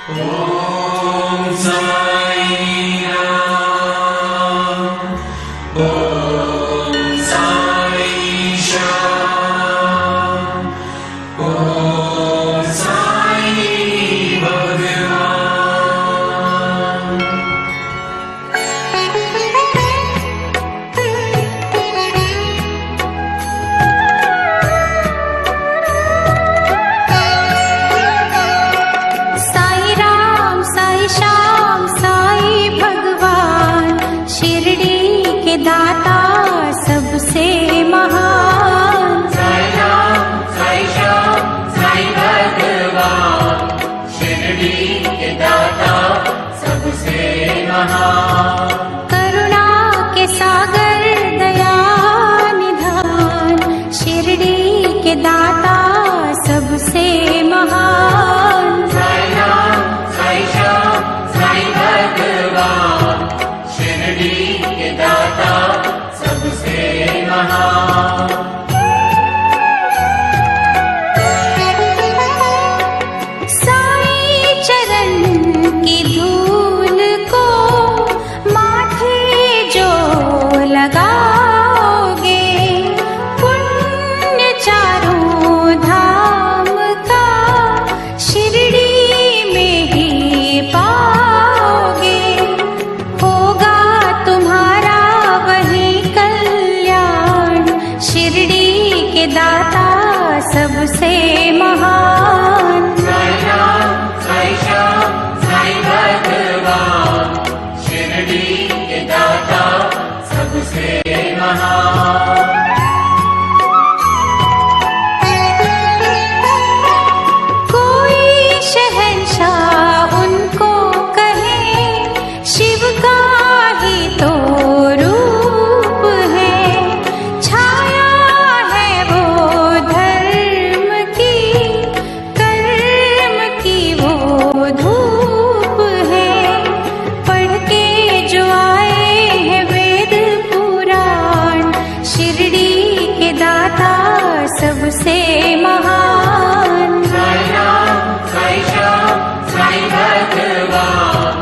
ओम साई राम, ओम साई श्याम, ओम साई भगवान। साई राम साई श्याम साई भगवान, शिरडी के दाता सबसे महान। साई राम साई श्याम साई भगवान, शिरडी के दाता सबसे महान। करुणा के सागर दया निधान, शिरडी के दाता सबसे महान। साई राम साई श्याम साई भगवान, शिरडी के दाता सबसे महान। साई चरण की धूल को माथे जो लगाओगे, पुण्य चारों धाम का शिरडी में ही पाओगे। होगा तुम्हारा वही कल्याण, शिरडी के दाता सबसे महान। साई राम साई श्याम साई भगवान, शिरडी के दाता सबसे महान। कोई शहंशाह उनको कहे, शिव का ही तो रूप है। छाया है वो धर्म की, कर्म की वो धूप है। पढ़ के जो आए हैं वेद पुराण, शिरडी के दाता सबसे महान। साई राम साई श्याम साई भगवान,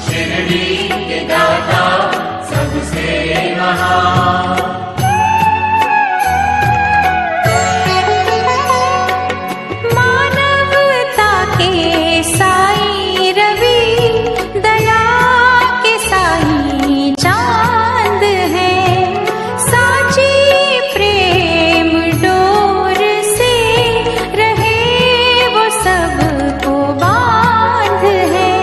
शिरडी के दाता सबसे महान। मानवता के साई रवि, दया के साई चांद है। साची प्रेम डोर से रहे वो सबको बांध है।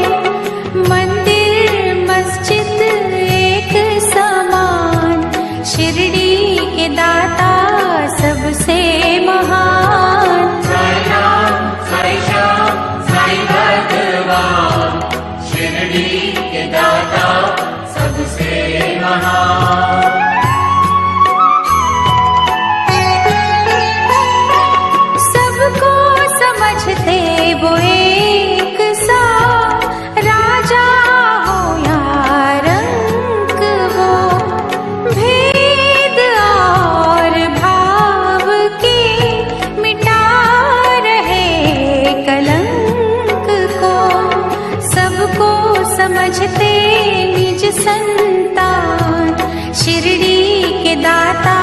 मंदिर मस्जिद एक समान, शिरडी के दाता सबसे महान। साई राम साई श्याम साई भगवान, शिरडी के दाता सबसे महान। सबको समझते वो एक सा, राजा हो या रंक वो। भेद और भाव के मिटा रहे कलंक को। सबको समझते निज संतान, शिरडी के दाता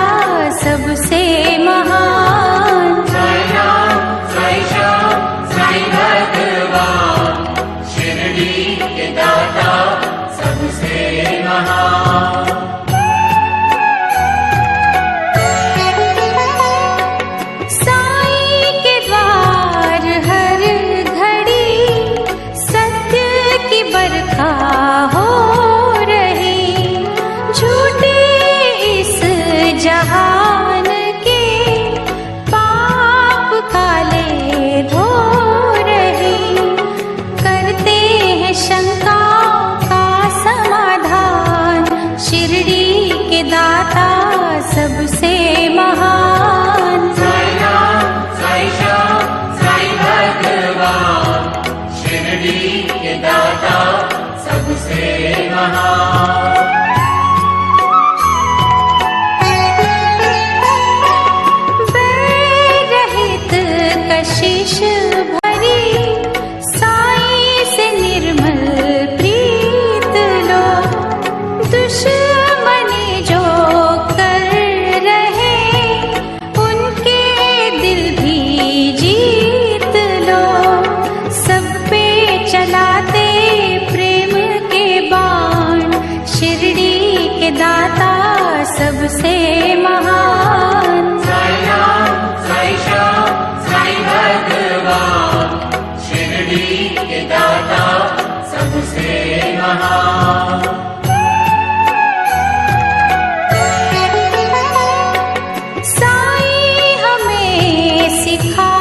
सबसे महान। साई राम साई श्याम साई भगवान, शिरडी के दाता सबसे महान। साई के द्वार हर घड़ी सत्य की बरखा हो रही। झूठे इस जहान के पाप काले धो रही। करते हैं शंका का समाधान, शिरडी के दाता सबसे महान। साई राम साई श्याम साई भगवान, शिरडी के दाता सबसे महान। बैर रहित कशिश भरी, साई से दाता सबसे महान। साई राम साई श्याम साई भगवान, शिरडी के दाता सबसे महान। साई हमें सिखा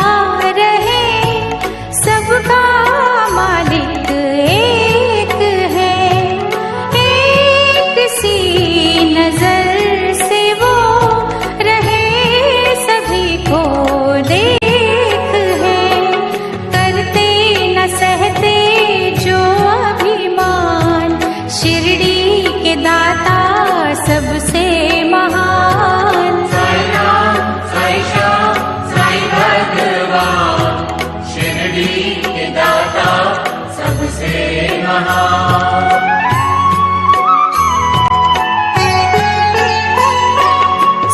रहे सबका मालिक एक है, एक सी नजर से वो रहे सभी को देख है, करते न सहते जो अभिमान, शिरडी के दाता सबसे महान। साई राम साई श्याम साई भगवान, शिरडी के दाता सबसे महान।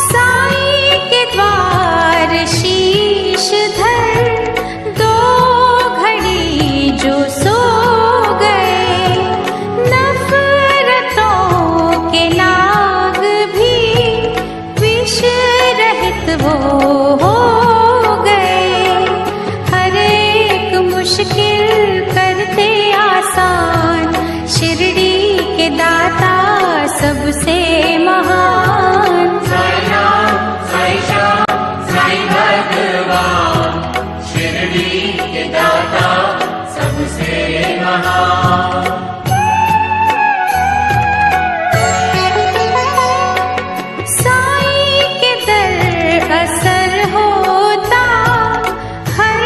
साई के द्वार शीश धर दो घड़ी जो सो गए, नफरतों के नाग भी विष रहित वो हो गए, हर एक मुश्किल करते आसान, शिरडी के दाता सबसे महान। साई राम साई श्याम साई भगवान, शिरडी के दाता सबसे महान। साई के दर असर होता हर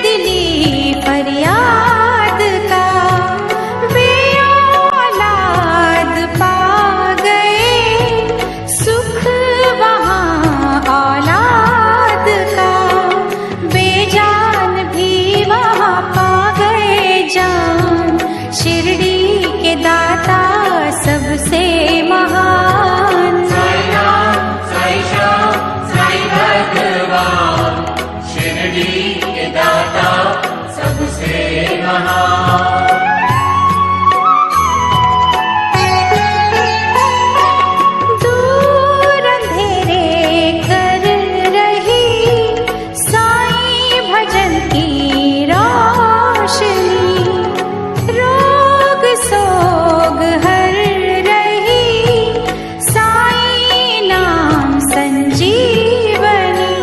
दिली फरियाद का, वे औलाद पा गए सुख वहाँ औलाद का, बेजान भी वहाँ पा गए जान, शिरडी के दाता सबसे महान। साई राम साई श्याम साई भगवान, शिरडी के दाता सबसे महान। दूर अंधेरे कर रही साई भजन की रोशनी, रोग सोग हर रही साई नाम संजीवनी,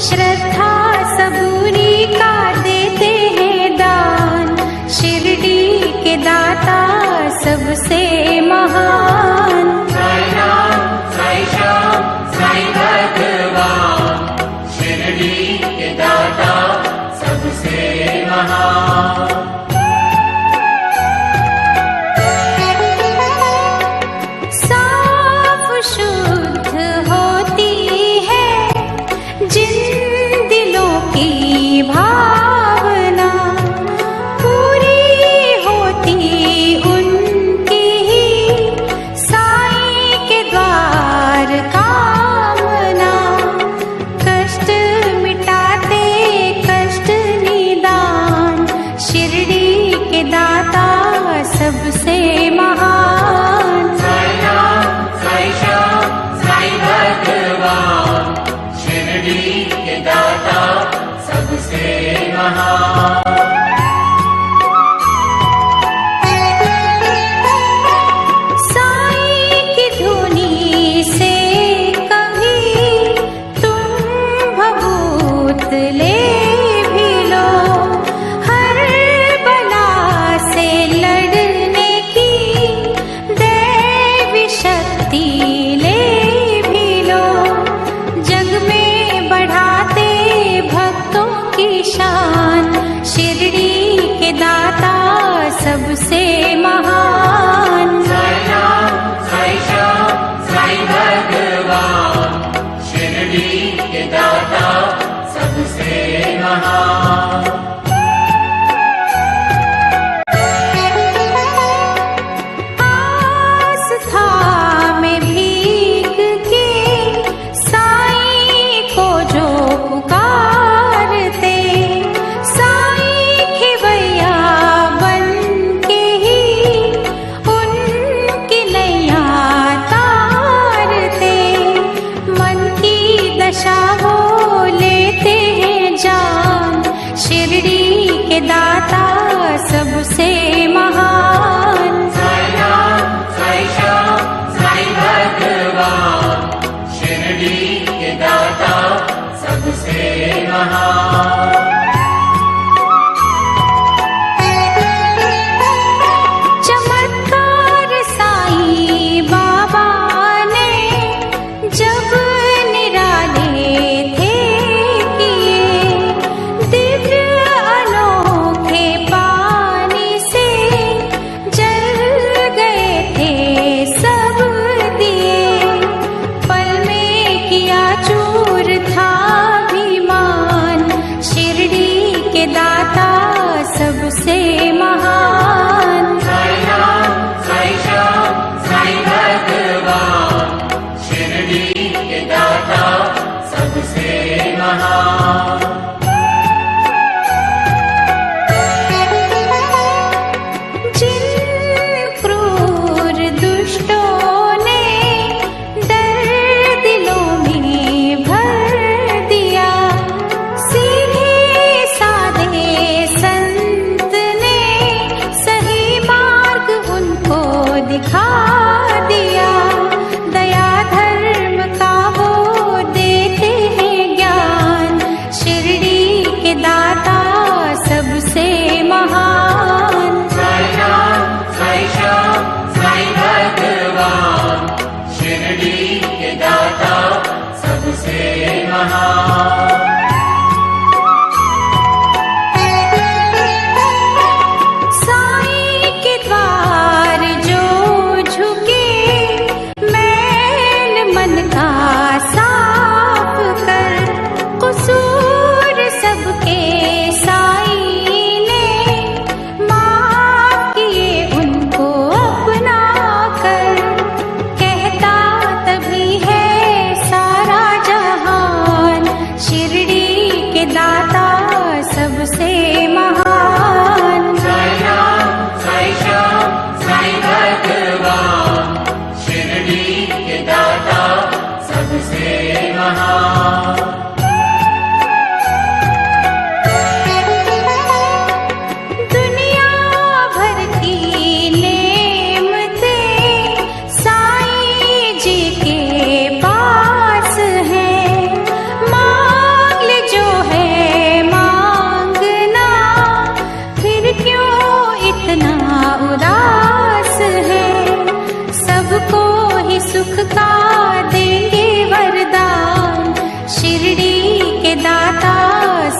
श्रद्धा सबूरी का देते हैं दान, शिरडी के दाता सबसे महान। साई राम साई श्याम साई भगवान, शिरडी के दाता सबसे महान। साफ शुद्ध होती है जिन दिलों की भावना, पूरी होती उनकी ही साई के द्वार कामना, कष्ट मिटाते कष्ट निदान, शिरडी के दाता सबसे महान। साई राम साई श्याम साई भगवान, शिरडी के दाता सबसे महान। साई की धुनी से कभी तुम भभूत ले भी लो, हर बला से लड़ने की दैवी शक्ति ले भी लो, जग में बढ़ाते भक्तों की शान, शिरडी के दाता सबसे महान। साई राम साई श्याम साई भगवान, शिरडी के दाता सबसे महान। चमत्कार साईं बाबा ने जब निराले थे किए, दिव्य अनोखे पानी से जल गए थे सब दिए। पल में किया चूर था अभिमान, शिरडी के दाता सबसे महान। साई राम, साई श्याम, साई भगवान, शिरडी के दाता सबसे महान। जिन क्रूर दुष्टों ने डर दिलों में भर दिया, सीधे साधे संत ने सही मार्ग उनको दिखा दिया। दया धर्म का वो देते हैं ज्ञान, शिरडी के दाता सबसे महान। साई राम, साई श्याम, साई भगवान, शिरडी के दाता सबसे महान। साईं के द्वार जो झुके, मैल मन का साफ कर, कसूर सबके साईं ने माफ किए उनको अपना कर। कहता तभी है सारा जहान, शिरडी के दाता सबसे महान। साई राम, साई श्याम, साई भगवान, शिरडी के दाता सबसे महान। दुनिया भर की नेमतें साईं जी के पास है, मांग ले जो है मांगना, फिर क्यों इतना उदास है। सबको ही सुख का देंगे वरदान, शिरडी के दाता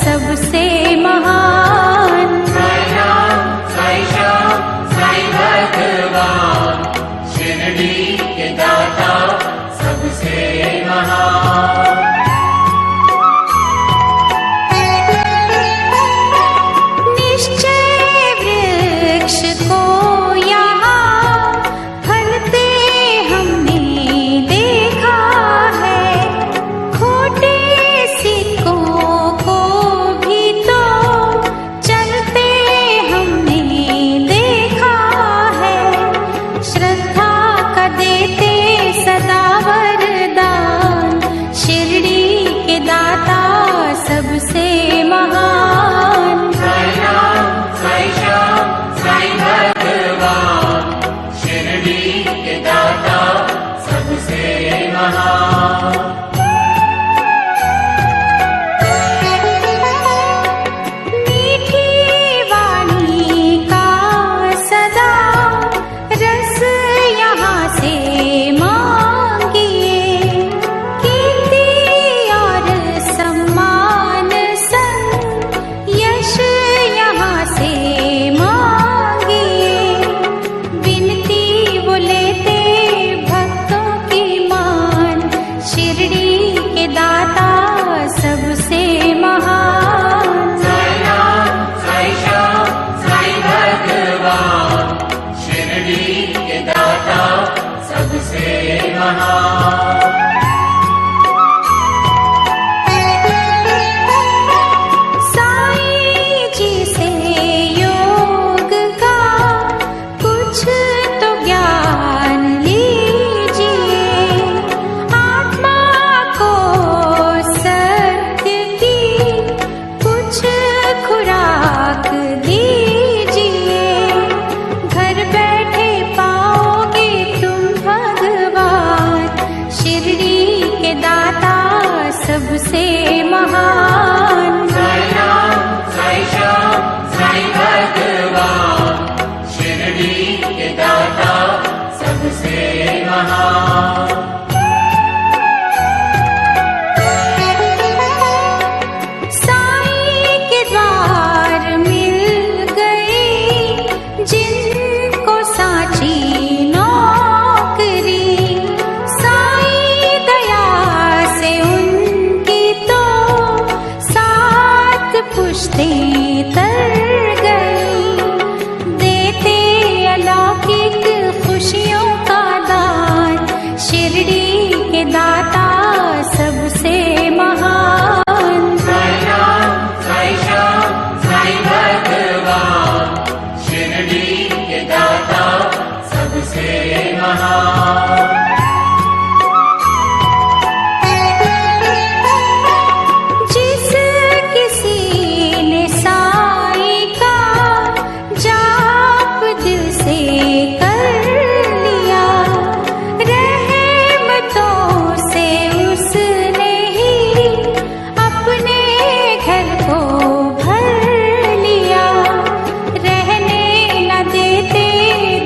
सबसे महान। साई राम, साई श्याम, साई भगवान, शिरडी के दाता सबसे महान। निश्चय वृक्ष को यहाँ फलते हमने देखा है, खोटे सिक्कों को भी तो चलते हमने देखा है। श्रद्धा का देते सदा वरदान, शिरडी के दाता सबसे महान। साई राम, साई श्याम, साई भगवान, शिरडी के दाता सबसे महान। मीठी वाणी का सदा रस यहाँ से मांगिए, कीर्ति और सम्मान संग फरिश्ते तर गए, देते अलौकिक खुशियों का दान, शिरडी के दाता सबसे महान। साई राम साई श्याम साई भगवान, शिरडी के दाता सबसे महान। जिस किसी ने साई का जाप दिल से कर लिया, रहमतों से उसने ही अपने घर को भर लिया। रहने न देते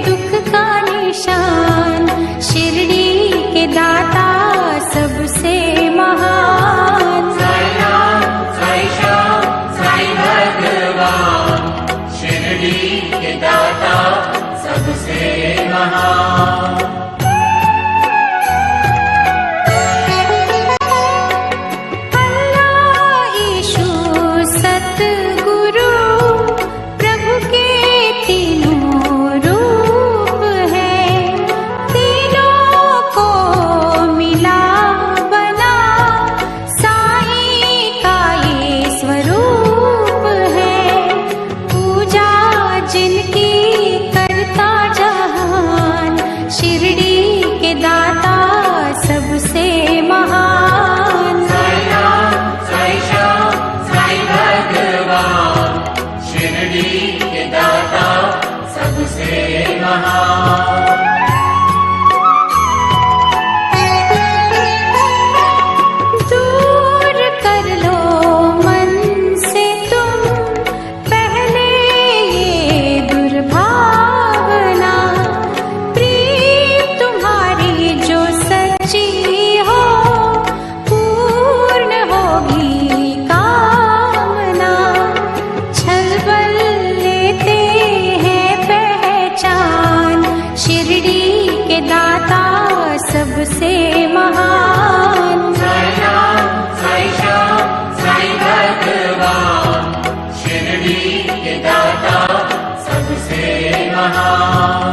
दुख का निशान, शिरडी के दाता सबसे महान। साई राम साई श्याम साई भगवान, शिरडी के दाता सबसे महान। अल्लाह ईशु सतगुरु प्रभु के तीनों रूप है, तीनों को मिला बना साईं का ये स्वरूप है। पूजा जिनकी करता जहान, शिरडी के दाता सबसे महान। साई राम साई श्याम साई भगवान, शिरडी के दाता सबसे महान। दूर कर लो मन से तुम पहले ये दुर्भावना, प्रीत तुम्हारी जो सच्ची हो पूर्ण होगी कामना। छलबल लेते हैं पहचान, शिरडी के दाता सबसे महान। साई राम साई श्याम साई भगवान, शिरडी के दाता सबसे महान।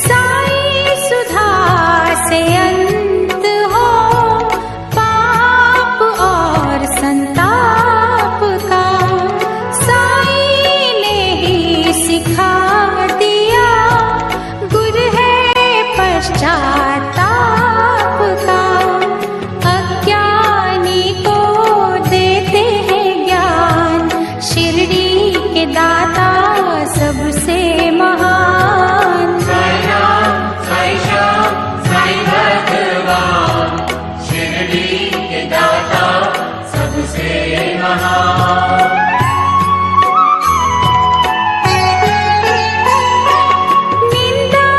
साई सुधा से अंत हो पाप और संताप का, साई ने ही सिखा दिया गुर है पश्चाताप का। अज्ञानी को देते हैं ज्ञान, शिरडी के दाता सबसे महान। साई राम साई श्याम साई भगवान, शिरडी के दाता सबसे महान। निंदा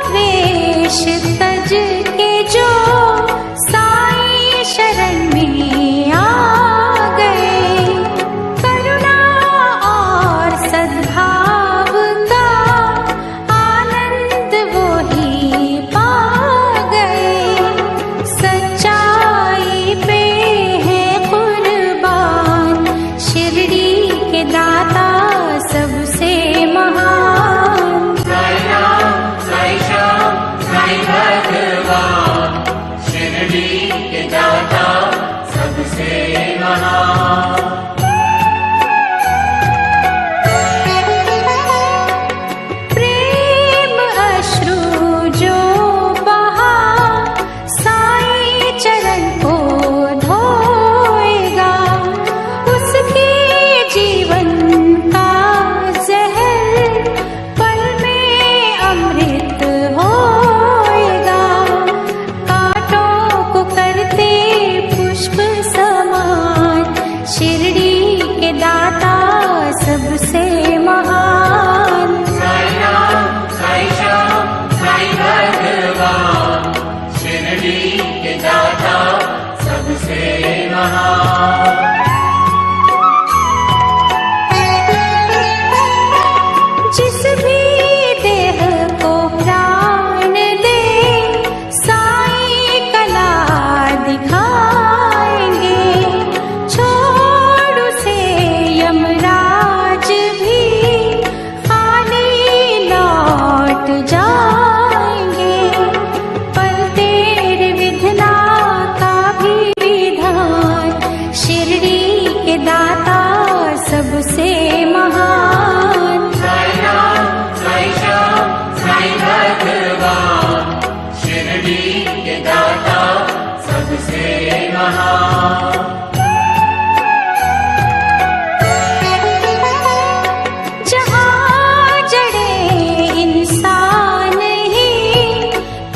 द्वेष तज के जो साई शरण में आ गए, करुणा और सद्भाव का आनंद वो ही पा गए। सच्चाई पे है कुर्बान, शिरडी के दाता सबसे महान। साई राम साई श्याम साई भगवान, शिरडी के दाता सबसे महान। प्रेम अश्रु जो बहा साई चरण को धोएगा, उसके जीवन का जहर पल में अमृत होएगा। कांटों को करते पुष्प समान, शिरडी के दाता सबसे महान। साई राम साई श्याम साई भगवान, शिरडी के दाता सबसे महान। जिस भी देह को प्राण दे, साई कला दिखा सबसे महान। जहाँ जड़े इंसान ही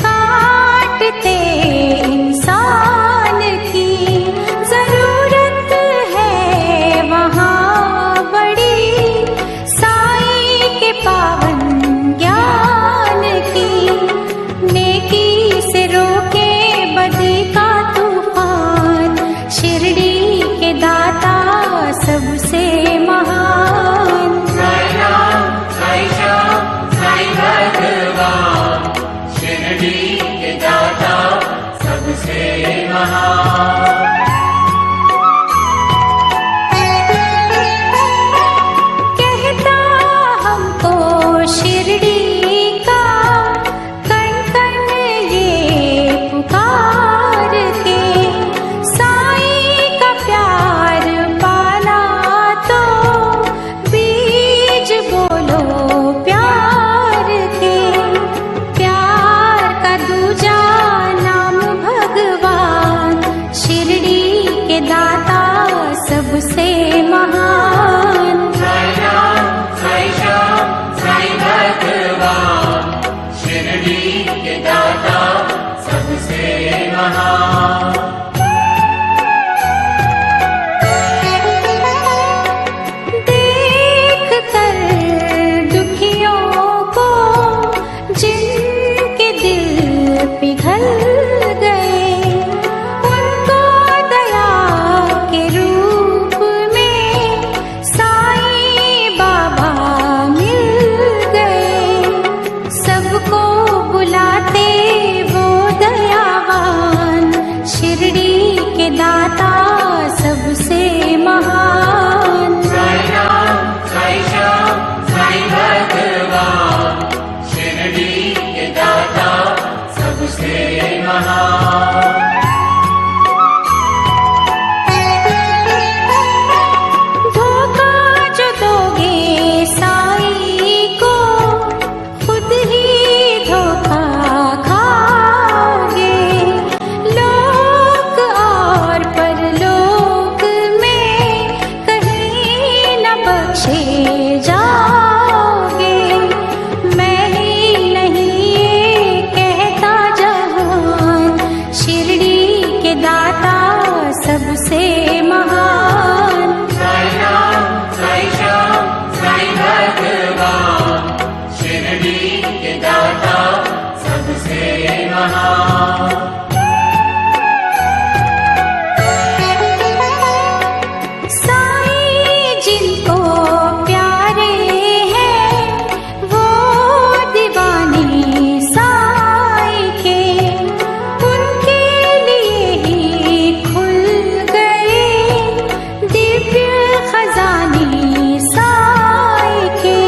काटते इंसान की जरूरत है वहाँ बड़ी साईं के पावन ज्ञान की। नेकी से रोके बदी का तूफान, शिरडी के दाता सबसे महान। साई राम, साई श्याम, साई भगवान, शिरडी के दाता सबसे महान। कहता हमको शिरडी का कण कण ये पुकार के, साईं का प्यार पाना तो बीज बोलो प्यार के। प्यार का दूजा नाम भगवान, शिरडी के दाता सबसे महान। साई राम, साई श्याम, साई भगवान, शिरडी के दाता सबसे महान। देख कर दुखियों को जिनके दिल पिघल गए, उनको दया के रूप में साईं बाबा मिल गए। सबको बुलाते वो दयावान, शिरडी के दाता सबसे महान। साई राम, साई श्याम, साई भगवान, शिरडी के दाता सबसे महान। धोखा जो दोगे साईं को, खुद ही धोखा खाओगे। लोक और परलोक में कहीं न बख्शे जाओगे। मैं ही नहीं ये कहता जहान, शिरडी के दाता सबसे महान। साई राम, साई श्याम, साई भगवान, शिरडी के दाता सबसे महान। साईं जिनको प्यारे हैं वो दीवाने साईं के, उनके लिए ही खुल गए दिव्य खजाने साईं के।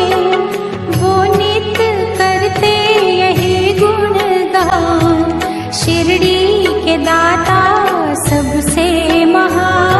वो नित करते यही गुणगान, शिरडी के दाता सबसे महान।